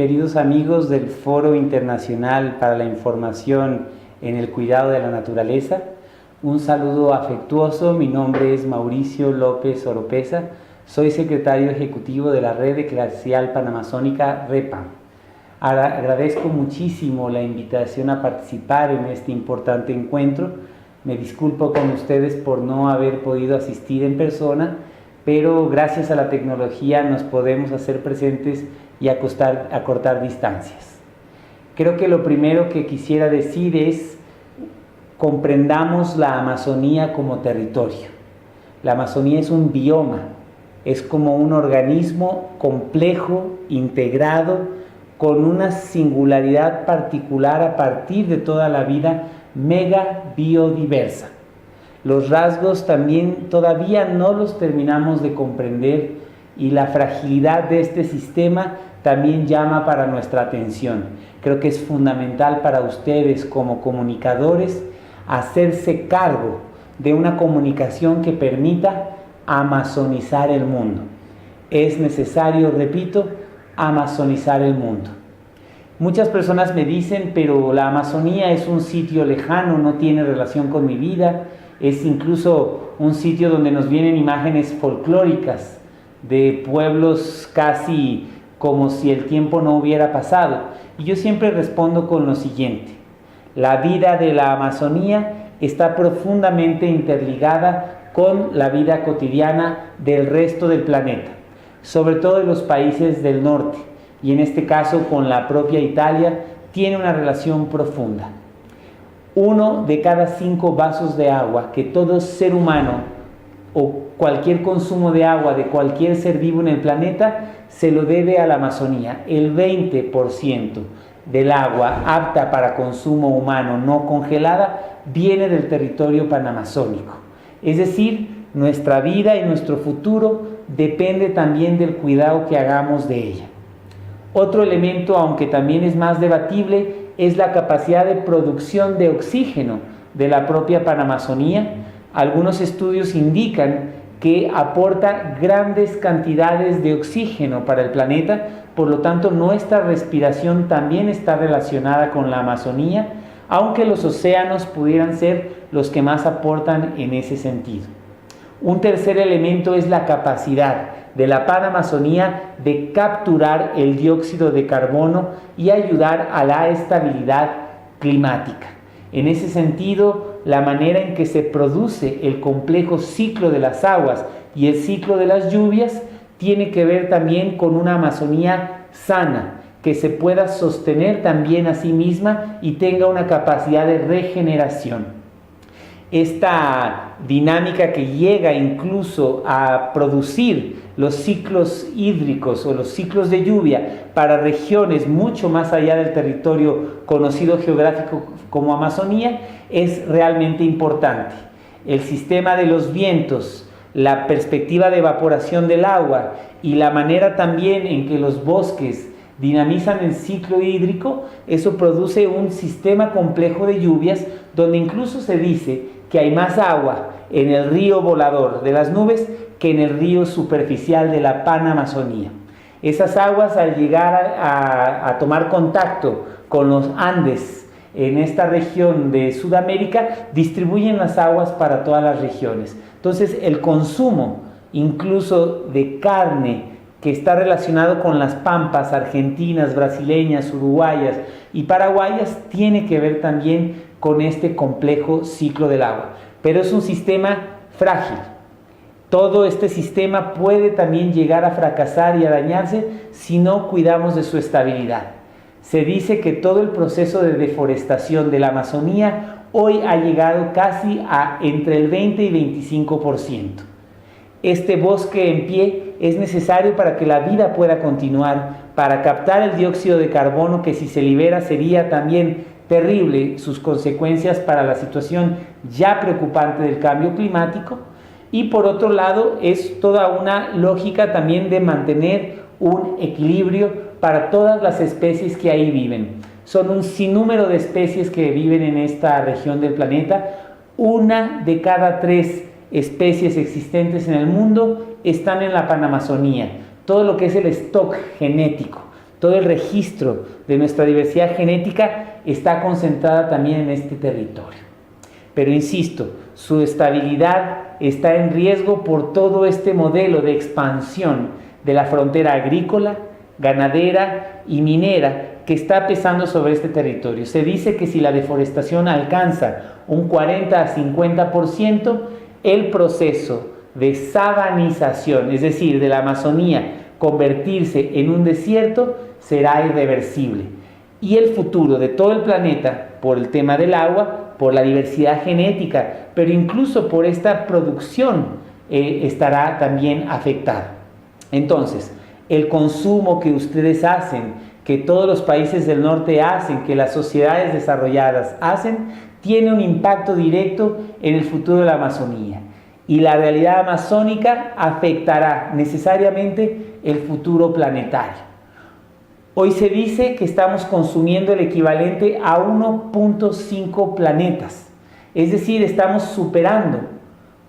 Queridos amigos del Foro Internacional para la Información en el Cuidado de la Naturaleza, un saludo afectuoso. Mi nombre es Mauricio López Oropeza, soy secretario ejecutivo de la Red Eclesial Panamazónica REPAM. Agradezco muchísimo la invitación a participar en este importante encuentro. Me disculpo con ustedes por no haber podido asistir en persona, pero gracias a la tecnología nos podemos hacer presentes y acortar distancias. Creo que lo primero que quisiera decir es: comprendamos la Amazonía como territorio. La Amazonía es un bioma, es como un organismo complejo, integrado, con una singularidad particular a partir de toda la vida mega biodiversa. Los rasgos también todavía no los terminamos de comprender y la fragilidad de este sistema también llama para nuestra atención. Creo que es fundamental para ustedes como comunicadores hacerse cargo de una comunicación que permita amazonizar el mundo. Es necesario, repito, amazonizar el mundo. Muchas personas me dicen, pero la Amazonía es un sitio lejano, no tiene relación con mi vida, es incluso un sitio donde nos vienen imágenes folclóricas de pueblos casi como si el tiempo no hubiera pasado. Y yo siempre respondo con lo siguiente: la vida de la Amazonía está profundamente interligada con la vida cotidiana del resto del planeta, sobre todo de los países del norte, y en este caso con la propia Italia tiene una relación profunda. 1 de cada 5 vasos de agua que todo ser humano o cualquier consumo de agua de cualquier ser vivo en el planeta se lo debe a la Amazonía. El 20% del agua apta para consumo humano no congelada viene del territorio panamazónico. Es decir, nuestra vida y nuestro futuro depende también del cuidado que hagamos de ella. Otro elemento, aunque también es más debatible, es la capacidad de producción de oxígeno de la propia Panamazonía. Algunos estudios indican que aporta grandes cantidades de oxígeno para el planeta, por lo tanto nuestra respiración también está relacionada con la Amazonía, aunque los océanos pudieran ser los que más aportan en ese sentido. Un tercer elemento es la capacidad de la Panamazonía de capturar el dióxido de carbono y ayudar a la estabilidad climática. En ese sentido, la manera en que se produce el complejo ciclo de las aguas y el ciclo de las lluvias tiene que ver también con una Amazonía sana, que se pueda sostener también a sí misma y tenga una capacidad de regeneración. Esta dinámica que llega incluso a producir los ciclos hídricos o los ciclos de lluvia para regiones mucho más allá del territorio conocido geográfico como Amazonía es realmente importante. El sistema de los vientos, la perspectiva de evaporación del agua y la manera también en que los bosques dinamizan el ciclo hídrico, eso produce un sistema complejo de lluvias donde incluso se dice que hay más agua en el río volador de las nubes que en el río superficial de la Panamazonía. Esas aguas, al llegar a tomar contacto con los Andes en esta región de Sudamérica, distribuyen las aguas para todas las regiones. Entonces el consumo incluso de carne que está relacionado con las pampas argentinas, brasileñas, uruguayas y paraguayas tiene que ver también con este complejo ciclo del agua. Pero es un sistema frágil. Todo este sistema puede también llegar a fracasar y a dañarse si no cuidamos de su estabilidad. Se dice que todo el proceso de deforestación de la Amazonía hoy ha llegado casi a entre el 20 y 25%. Este bosque en pie es necesario para que la vida pueda continuar, para captar el dióxido de carbono que si se libera sería también terrible sus consecuencias para la situación ya preocupante del cambio climático. Y por otro lado es toda una lógica también de mantener un equilibrio para todas las especies que ahí viven. Son un sinnúmero de especies que viven en esta región del planeta. 1 de cada 3 especies existentes en el mundo están en la Panamazonía. Todo lo que es el stock genético todo el registro de nuestra diversidad genética está concentrada también en este territorio. Pero insisto, su estabilidad está en riesgo por todo este modelo de expansión de la frontera agrícola, ganadera y minera que está pesando sobre este territorio. Se dice que si la deforestación alcanza un 40 a 50%, el proceso de sabanización, es decir, de la Amazonía convertirse en un desierto, será irreversible. Y el futuro de todo el planeta, por el tema del agua, por la diversidad genética, pero incluso por esta producción, estará también afectado. Entonces, el consumo que ustedes hacen, que todos los países del norte hacen, que las sociedades desarrolladas hacen, tiene un impacto directo en el futuro de la Amazonía. Y la realidad amazónica afectará necesariamente el futuro planetario. Hoy se dice que estamos consumiendo el equivalente a 1.5 planetas. Es decir, estamos superando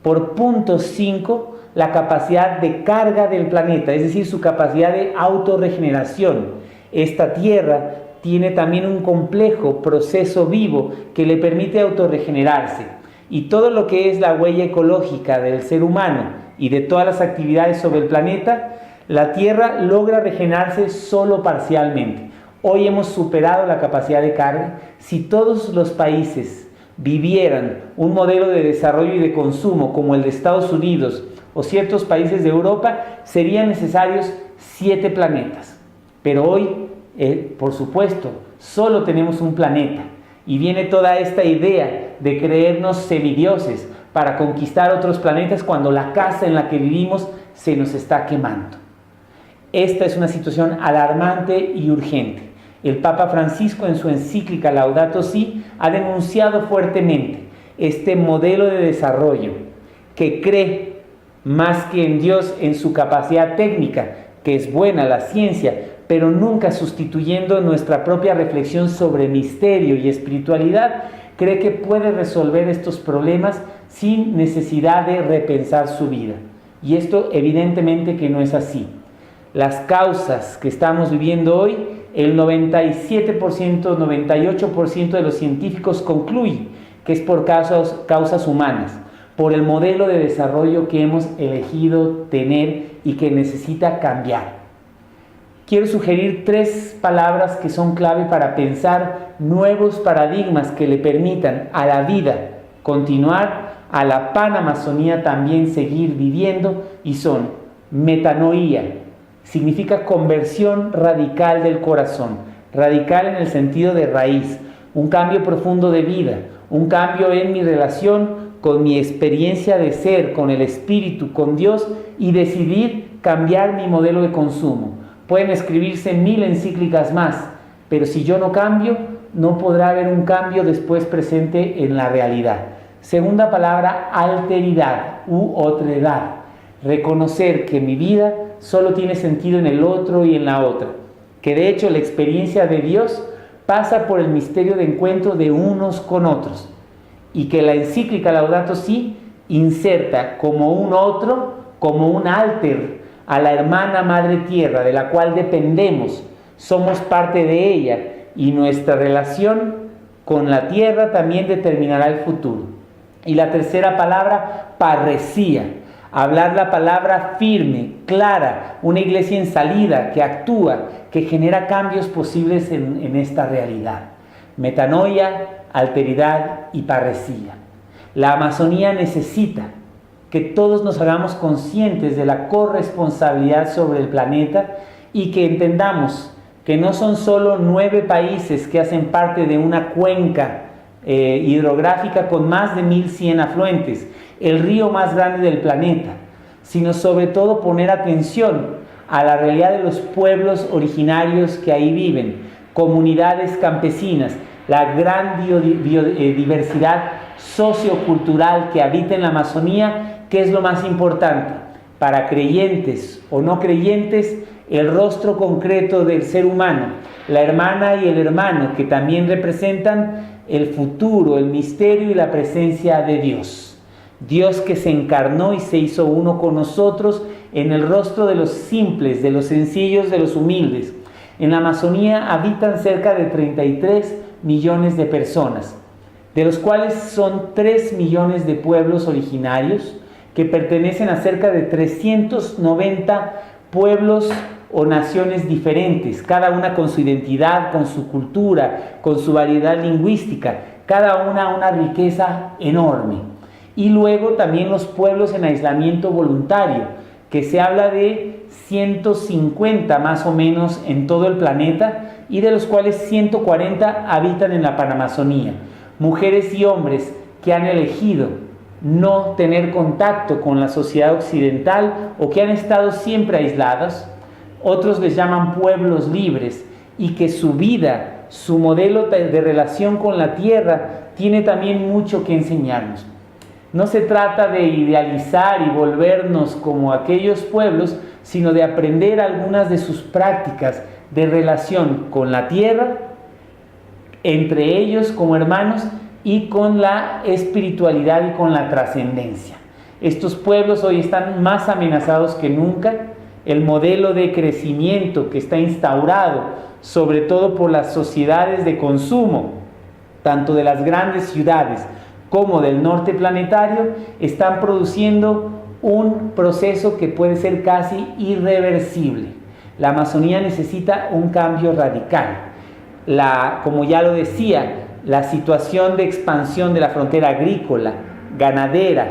por 0.5 la capacidad de carga del planeta, es decir, su capacidad de autorregeneración. Esta Tierra tiene también un complejo proceso vivo que le permite autorregenerarse. Y todo lo que es la huella ecológica del ser humano y de todas las actividades sobre el planeta, la Tierra logra regenerarse solo parcialmente. Hoy hemos superado la capacidad de carga. Si todos los países vivieran un modelo de desarrollo y de consumo como el de Estados Unidos o ciertos países de Europa, serían necesarios 7 planetas. Pero hoy, por supuesto, solo tenemos un planeta. Y viene toda esta idea de creernos semidioses para conquistar otros planetas cuando la casa en la que vivimos se nos está quemando. Esta es una situación alarmante y urgente. El Papa Francisco en su encíclica Laudato Si ha denunciado fuertemente este modelo de desarrollo que cree más que en Dios, en su capacidad técnica, que es buena la ciencia, pero nunca sustituyendo nuestra propia reflexión sobre misterio y espiritualidad, cree que puede resolver estos problemas sin necesidad de repensar su vida. Y esto evidentemente que no es así. Las causas que estamos viviendo hoy, el 97%, 98% de los científicos concluye que es por causas humanas, por el modelo de desarrollo que hemos elegido tener y que necesita cambiar. Quiero sugerir 3 palabras que son clave para pensar nuevos paradigmas que le permitan a la vida continuar, a la Panamazonía también seguir viviendo, y son metanoia, significa conversión radical del corazón, radical en el sentido de raíz, un cambio profundo de vida, un cambio en mi relación con mi experiencia de ser, con el espíritu, con Dios, y decidir cambiar mi modelo de consumo. Pueden escribirse 1000 encíclicas más, pero si yo no cambio, no podrá haber un cambio después presente en la realidad. Segunda palabra, alteridad u otredad. Reconocer que mi vida solo tiene sentido en el otro y en la otra. Que de hecho la experiencia de Dios pasa por el misterio de encuentro de unos con otros. Y que la encíclica Laudato Si inserta como un otro, como un alter, a la hermana madre tierra de la cual dependemos, somos parte de ella y nuestra relación con la tierra también determinará el futuro. Y la tercera palabra, parresía, hablar la palabra firme, clara, una iglesia en salida que actúa, que genera cambios posibles en esta realidad. Metanoia, alteridad y parresía. La Amazonía necesita que todos nos hagamos conscientes de la corresponsabilidad sobre el planeta y que entendamos que no son solo 9 países que hacen parte de una cuenca hidrográfica con más de 1100 afluentes, el río más grande del planeta, sino sobre todo poner atención a la realidad de los pueblos originarios que ahí viven, comunidades campesinas, la gran biodiversidad sociocultural que habita en la Amazonía, que es lo más importante. Para creyentes o no creyentes, el rostro concreto del ser humano, la hermana y el hermano, que también representan el futuro, el misterio y la presencia de Dios. Dios que se encarnó y se hizo uno con nosotros en el rostro de los simples, de los sencillos, de los humildes. En la Amazonía habitan cerca de 33 millones de personas, de los cuales son 3 millones de pueblos originarios que pertenecen a cerca de 390 pueblos o naciones diferentes, cada una con su identidad, con su cultura, con su variedad lingüística, cada una riqueza enorme. Y luego también los pueblos en aislamiento voluntario, que se habla de 150 más o menos en todo el planeta, y de los cuales 140 habitan en la Panamazonía. Mujeres y hombres que han elegido no tener contacto con la sociedad occidental o que han estado siempre aislados. Otros les llaman pueblos libres, y que su vida, su modelo de relación con la tierra tiene también mucho que enseñarnos. No se trata de idealizar y volvernos como aquellos pueblos, sino de aprender algunas de sus prácticas de relación con la tierra, entre ellos como hermanos, y con la espiritualidad y con la trascendencia. Estos pueblos hoy están más amenazados que nunca. El modelo de crecimiento que está instaurado, sobre todo por las sociedades de consumo, tanto de las grandes ciudades como del norte planetario, están produciendo un proceso que puede ser casi irreversible. La Amazonía necesita un cambio radical. Como ya lo decía, la situación de expansión de la frontera agrícola, ganadera,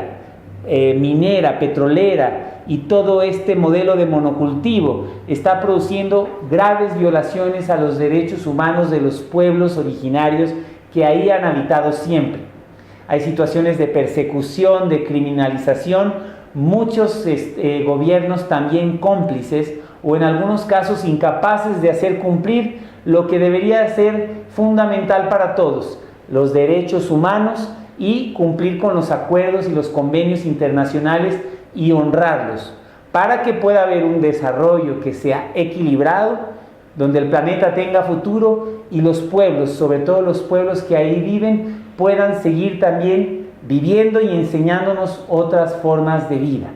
minera, petrolera y todo este modelo de monocultivo está produciendo graves violaciones a los derechos humanos de los pueblos originarios que ahí han habitado siempre. Hay situaciones de persecución, de criminalización, muchos gobiernos también cómplices o en algunos casos incapaces de hacer cumplir lo que debería ser fundamental para todos, los derechos humanos, y cumplir con los acuerdos y los convenios internacionales y honrarlos, para que pueda haber un desarrollo que sea equilibrado, donde el planeta tenga futuro y los pueblos, sobre todo los pueblos que ahí viven, puedan seguir también viviendo y enseñándonos otras formas de vida.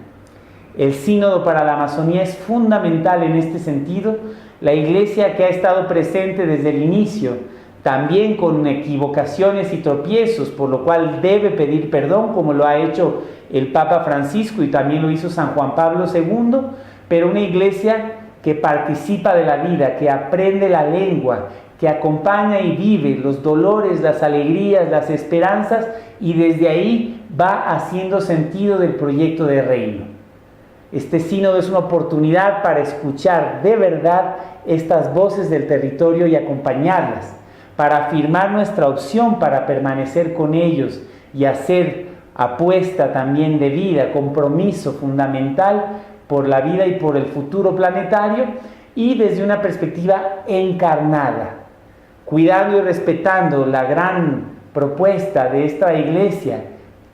El Sínodo para la Amazonía es fundamental en este sentido. La Iglesia, que ha estado presente desde el inicio, también con equivocaciones y tropiezos, por lo cual debe pedir perdón, como lo ha hecho el Papa Francisco y también lo hizo San Juan Pablo II, pero una Iglesia que participa de la vida, que aprende la lengua, que acompaña y vive los dolores, las alegrías, las esperanzas, y desde ahí va haciendo sentido del proyecto de reino. Este sínodo es una oportunidad para escuchar de verdad estas voces del territorio y acompañarlas, para afirmar nuestra opción para permanecer con ellos y hacer apuesta también de vida, compromiso fundamental por la vida y por el futuro planetario, y desde una perspectiva encarnada, cuidando y respetando la gran propuesta de esta Iglesia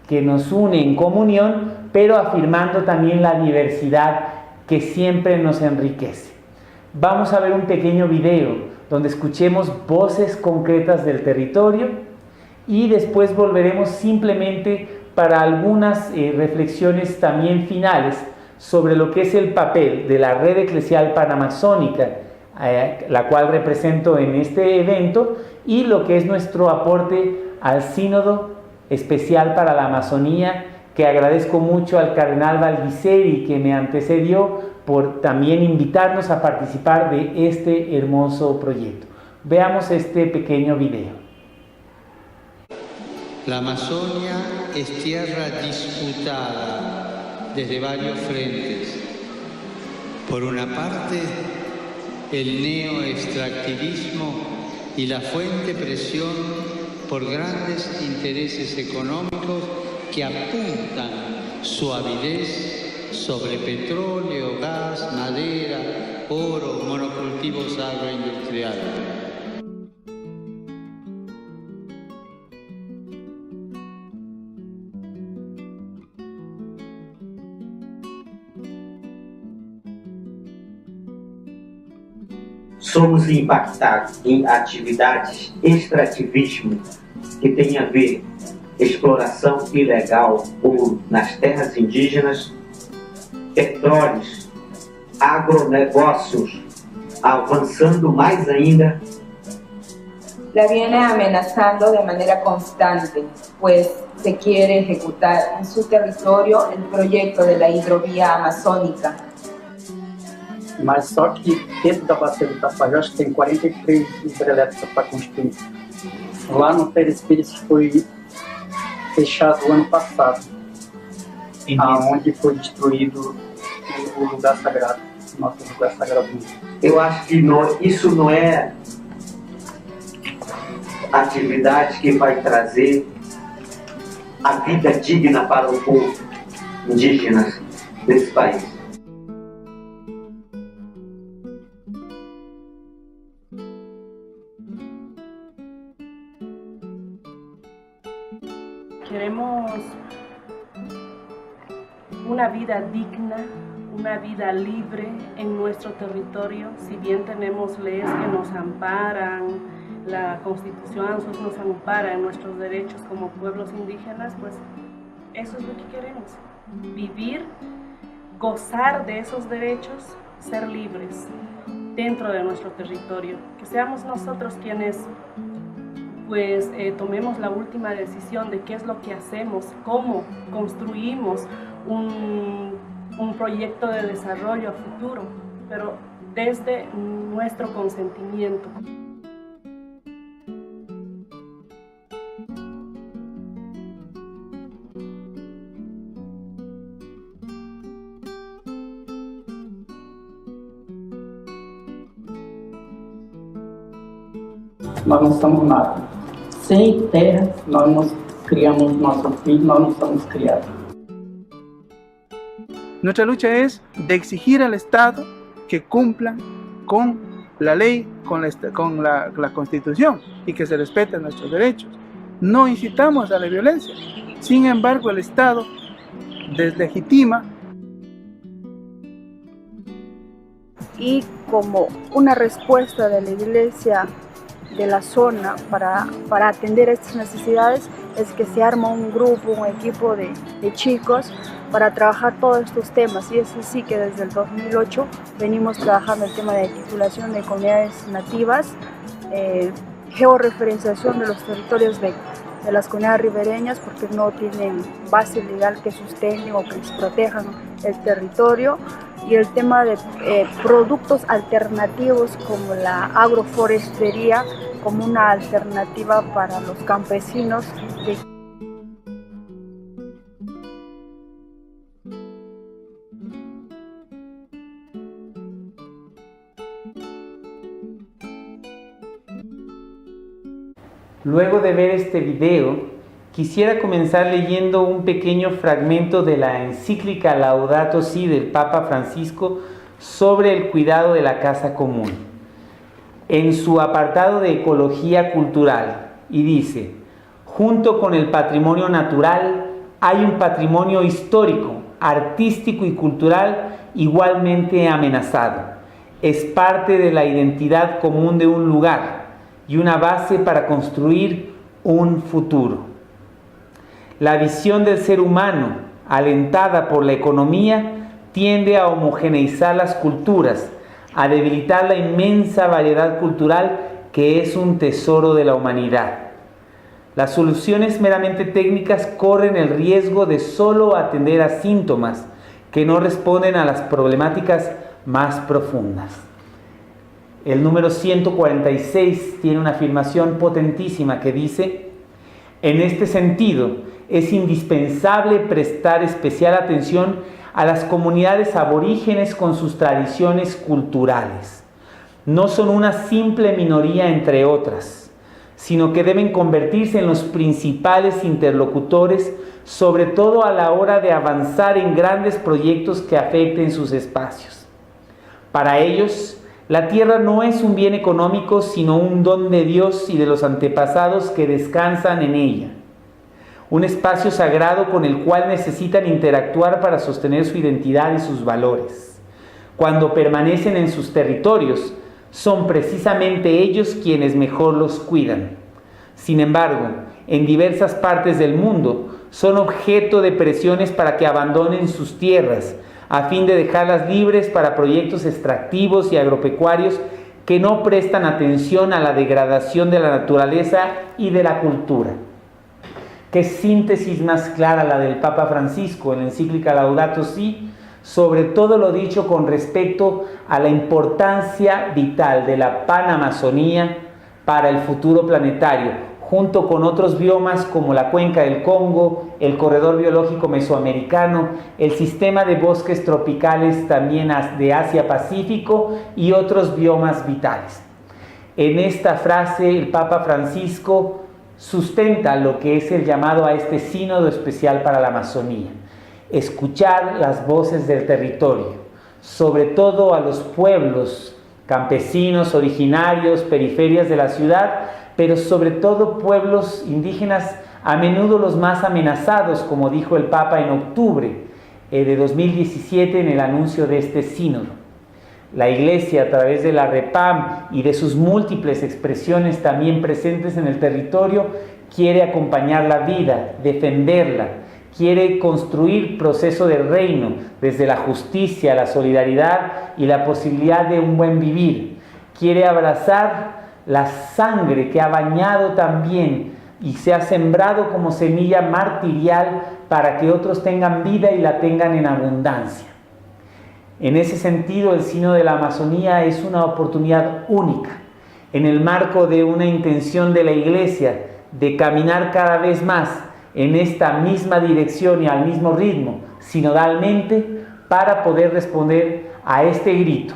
que nos une en comunión, pero afirmando también la diversidad que siempre nos enriquece. Vamos a ver un pequeño video donde escuchemos voces concretas del territorio, y después volveremos simplemente para algunas reflexiones también finales sobre lo que es el papel de la Red Eclesial Panamazónica, la cual represento en este evento, y lo que es nuestro aporte al Sínodo Especial para la Amazonía, que agradezco mucho al Cardenal Valguiseri, que me antecedió, por también invitarnos a participar de este hermoso proyecto. Veamos este pequeño video. La Amazonia es tierra disputada desde varios frentes. Por una parte, el neoextractivismo y la fuerte presión por grandes intereses económicos que apuntan su avidez sobre petróleo, gas, madera, oro, monocultivos agroindustriales. Somos impactados em atividades extrativismo que têm a ver exploração ilegal ou nas terras indígenas, petróleos, agronegócios avançando mais ainda. La viene amenazando de manera constante, pues se quiere ejecutar en su territorio el proyecto de la hidrovía amazónica. Mas só que dentro da bacia do Tapajós tem 43 hidrelétricas para construir. Lá no Pérez Pires foi fechado ano passado, onde foi destruído o lugar sagrado, nosso lugar sagrado. Eu acho que isso não é atividade que vai trazer a vida digna para o povo indígena desse país. Queremos una vida digna, una vida libre en nuestro territorio. Si bien tenemos leyes que nos amparan, la Constitución a nosotros nos ampara en nuestros derechos como pueblos indígenas, pues eso es lo que queremos. Vivir, gozar de esos derechos, ser libres dentro de nuestro territorio. Que seamos nosotros quienes pues tomemos la última decisión de qué es lo que hacemos, cómo construimos un proyecto de desarrollo a futuro, pero desde nuestro consentimiento. Nós não somos nada. Sem terra, nós não criamos nossos filhos, nós não somos criados. Nuestra lucha es de exigir al Estado que cumpla con la ley, con la Constitución y que se respeten nuestros derechos. No incitamos a la violencia. Sin embargo, el Estado deslegitima. Y como una respuesta de la Iglesia de la zona para atender estas necesidades es que se arma un grupo, un equipo de chicos para trabajar todos estos temas, y es así que desde el 2008 venimos trabajando el tema de titulación de comunidades nativas, georreferenciación de los territorios de las comunidades ribereñas porque no tienen base legal que sustenten o que les protejan el territorio, y el tema de productos alternativos como la agroforestería como una alternativa para los campesinos. Luego de ver este video, quisiera comenzar leyendo un pequeño fragmento de la encíclica Laudato Si del Papa Francisco sobre el cuidado de la casa común, en su apartado de ecología cultural, y dice: junto con el patrimonio natural hay un patrimonio histórico, artístico y cultural igualmente amenazado. Es parte de la identidad común de un lugar y una base para construir un futuro. La visión del ser humano, alentada por la economía, tiende a homogeneizar las culturas, a debilitar la inmensa variedad cultural que es un tesoro de la humanidad. Las soluciones meramente técnicas corren el riesgo de solo atender a síntomas que no responden a las problemáticas más profundas. El número 146 tiene una afirmación potentísima que dice: en este sentido, es indispensable prestar especial atención a las comunidades aborígenes con sus tradiciones culturales. No son una simple minoría entre otras, sino que deben convertirse en los principales interlocutores, sobre todo a la hora de avanzar en grandes proyectos que afecten sus espacios. Para ellos, la tierra no es un bien económico, sino un don de Dios y de los antepasados que descansan en ella. Un espacio sagrado con el cual necesitan interactuar para sostener su identidad y sus valores. Cuando permanecen en sus territorios, son precisamente ellos quienes mejor los cuidan. Sin embargo, en diversas partes del mundo, son objeto de presiones para que abandonen sus tierras, a fin de dejarlas libres para proyectos extractivos y agropecuarios que no prestan atención a la degradación de la naturaleza y de la cultura. Qué síntesis más clara la del Papa Francisco en la encíclica Laudato Si, sobre todo lo dicho con respecto a la importancia vital de la Panamazonía para el futuro planetario, junto con otros biomas como la cuenca del Congo, el corredor biológico mesoamericano, el sistema de bosques tropicales también de Asia-Pacífico y otros biomas vitales. En esta frase el Papa Francisco sustenta lo que es el llamado a este sínodo especial para la Amazonía: escuchar las voces del territorio, sobre todo a los pueblos campesinos, originarios, periferias de la ciudad, pero sobre todo pueblos indígenas, a menudo los más amenazados, como dijo el Papa en octubre de 2017 en el anuncio de este sínodo. La Iglesia, a través de la REPAM y de sus múltiples expresiones también presentes en el territorio, quiere acompañar la vida, defenderla, quiere construir proceso del reino desde la justicia, la solidaridad y la posibilidad de un buen vivir. Quiere abrazar la sangre que ha bañado también y se ha sembrado como semilla martirial para que otros tengan vida y la tengan en abundancia. En ese sentido, el Sínodo de la Amazonía es una oportunidad única, en el marco de una intención de la Iglesia de caminar cada vez más en esta misma dirección y al mismo ritmo, sinodalmente, para poder responder a este grito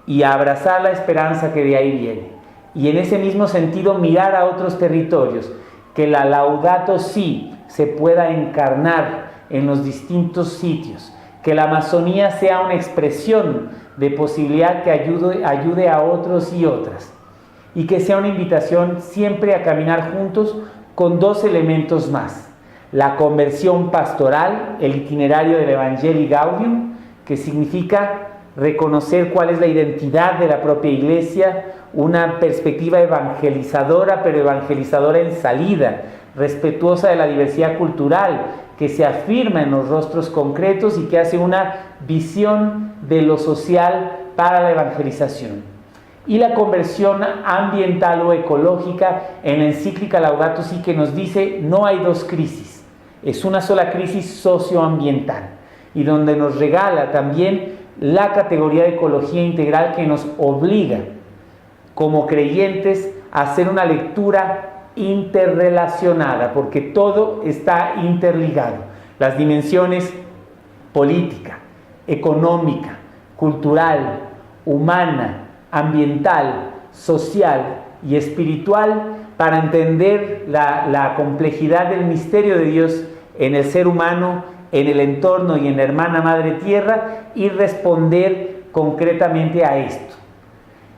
y abrazar la esperanza que de ahí viene. Y en ese mismo sentido mirar a otros territorios, que la Laudato Si se pueda encarnar en los distintos sitios, que la Amazonía sea una expresión de posibilidad que ayude a otros y otras, y que sea una invitación siempre a caminar juntos con dos elementos más: la conversión pastoral, el itinerario del Evangelii Gaudium, que significa reconocer cuál es la identidad de la propia Iglesia, una perspectiva evangelizadora, pero evangelizadora en salida, respetuosa de la diversidad cultural, que se afirma en los rostros concretos y que hace una visión de lo social para la evangelización. Y la conversión ambiental o ecológica en la encíclica Laudato Si, que nos dice: no hay dos crisis, es una sola crisis socioambiental, y donde nos regala también la categoría de ecología integral, que nos obliga como creyentes a hacer una lectura interrelacionada, porque todo está interligado. Las dimensiones política, económica, cultural, humana, ambiental, social y espiritual, para entender la complejidad del misterio de Dios en el ser humano, en el entorno y en la hermana madre tierra, y responder concretamente a esto.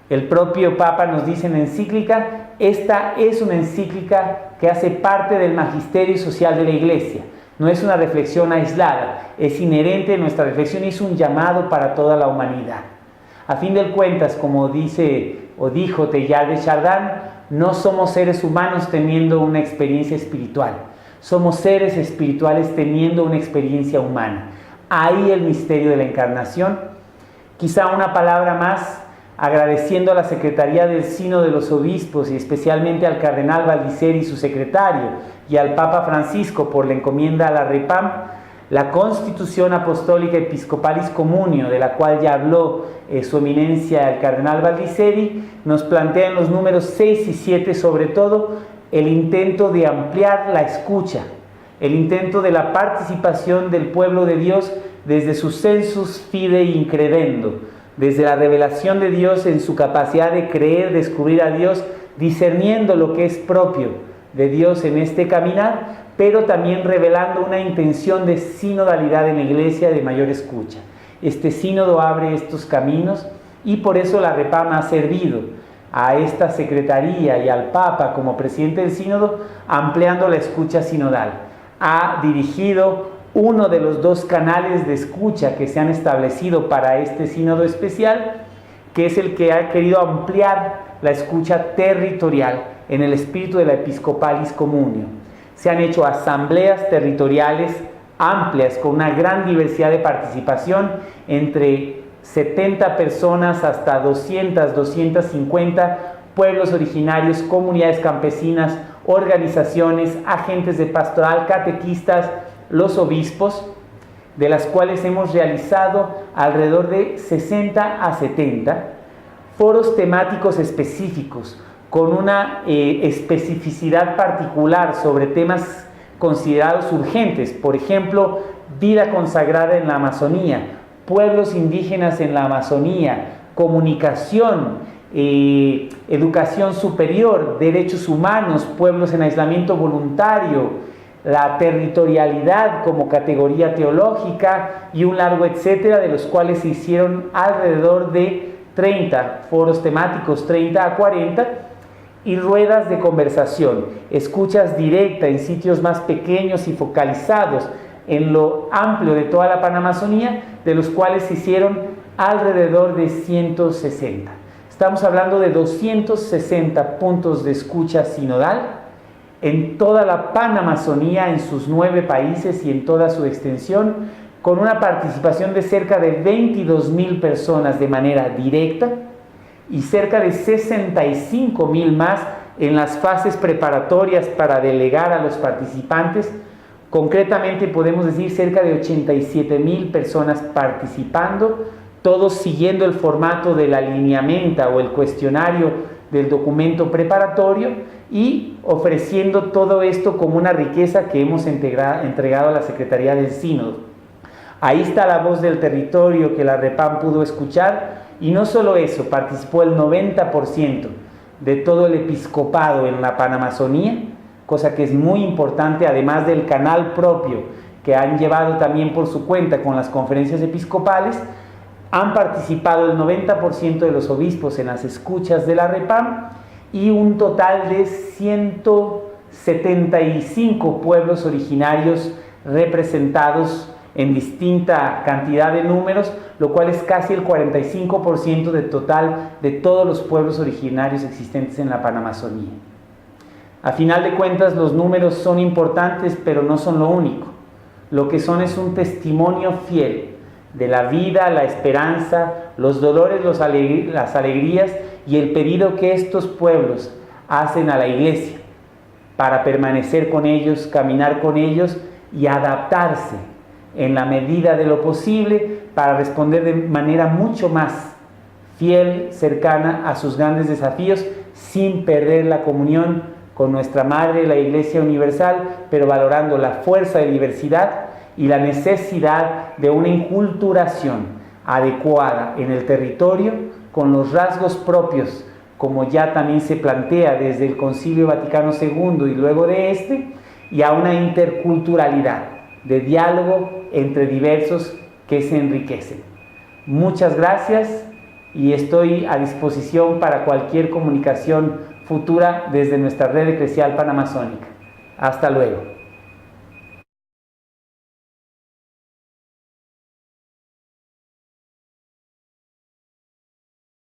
El propio Papa nos dice en la encíclica: esta es una encíclica que hace parte del magisterio social de la Iglesia, no es una reflexión aislada, es inherente a nuestra reflexión y es un llamado para toda la humanidad. A fin de cuentas, como dice o dijo Teilhard de Chardin, no somos seres humanos teniendo una experiencia espiritual, somos seres espirituales teniendo una experiencia humana. Ahí el misterio de la encarnación. Quizá una palabra más, agradeciendo a la Secretaría del Sínodo de los Obispos y especialmente al Cardenal Valdiceri y su secretario, y al Papa Francisco por la encomienda a la REPAM, la Constitución Apostólica Episcopalis Communio, de la cual ya habló su eminencia el Cardenal Valdiceri, nos plantea en los números 6 y 7 sobre todo el intento de ampliar la escucha, el intento de la participación del pueblo de Dios desde su sensus fidei incredendo, desde la revelación de Dios en su capacidad de creer, descubrir a Dios, discerniendo lo que es propio de Dios en este caminar, pero también revelando una intención de sinodalidad en la Iglesia, de mayor escucha. Este sínodo abre estos caminos y por eso la REPAM ha servido a esta secretaría y al Papa como presidente del sínodo, ampliando la escucha sinodal. Ha dirigido uno de los dos canales de escucha que se han establecido para este sínodo especial, que es el que ha querido ampliar la escucha territorial en el espíritu de la Episcopalis Communio. Se han hecho asambleas territoriales amplias, con una gran diversidad de participación, entre 70 personas hasta 200, 250 pueblos originarios, comunidades campesinas, organizaciones, agentes de pastoral, catequistas, los obispos, de las cuales hemos realizado alrededor de 60 a 70 foros temáticos específicos, con una especificidad particular sobre temas considerados urgentes, por ejemplo, vida consagrada en la Amazonía, pueblos indígenas en la Amazonía, comunicación, educación superior, derechos humanos, pueblos en aislamiento voluntario, la territorialidad como categoría teológica y un largo etcétera, de los cuales se hicieron alrededor de 30 foros temáticos, 30 a 40, y ruedas de conversación, escuchas directas en sitios más pequeños y focalizados en lo amplio de toda la Panamazonía, de los cuales se hicieron alrededor de 160. Estamos hablando de 260 puntos de escucha sinodal en toda la Panamazonía, en sus 9 países y en toda su extensión, con una participación de cerca de 22,000 personas de manera directa y cerca de 65,000 más en las fases preparatorias para delegar a los participantes. Concretamente podemos decir cerca de 87,000 personas participando, todos siguiendo el formato de la lineamenta o el cuestionario del documento preparatorio, y ofreciendo todo esto como una riqueza que hemos entregado a la Secretaría del Sínodo. Ahí está la voz del territorio que la REPAM pudo escuchar, y no solo eso, participó el 90% de todo el episcopado en la Panamazonía, cosa que es muy importante, además del canal propio que han llevado también por su cuenta con las conferencias episcopales. Han participado el 90% de los obispos en las escuchas de la REPAM, y un total de 175 pueblos originarios representados en distinta cantidad de números, lo cual es casi el 45% del total de todos los pueblos originarios existentes en la Panamazonía. A final de cuentas, los números son importantes, pero no son lo único. Lo que son es un testimonio fiel de la vida, la esperanza, los dolores, las alegrías y el pedido que estos pueblos hacen a la Iglesia para permanecer con ellos, caminar con ellos y adaptarse en la medida de lo posible para responder de manera mucho más fiel, cercana a sus grandes desafíos, sin perder la comunión con nuestra Madre, la Iglesia Universal, pero valorando la fuerza de diversidad y la necesidad de una inculturación adecuada en el territorio, con los rasgos propios, como ya también se plantea desde el Concilio Vaticano II y luego de este, y a una interculturalidad de diálogo entre diversos que se enriquecen. Muchas gracias, y estoy a disposición para cualquier comunicación futura desde nuestra red eclesial panamazónica. Hasta luego.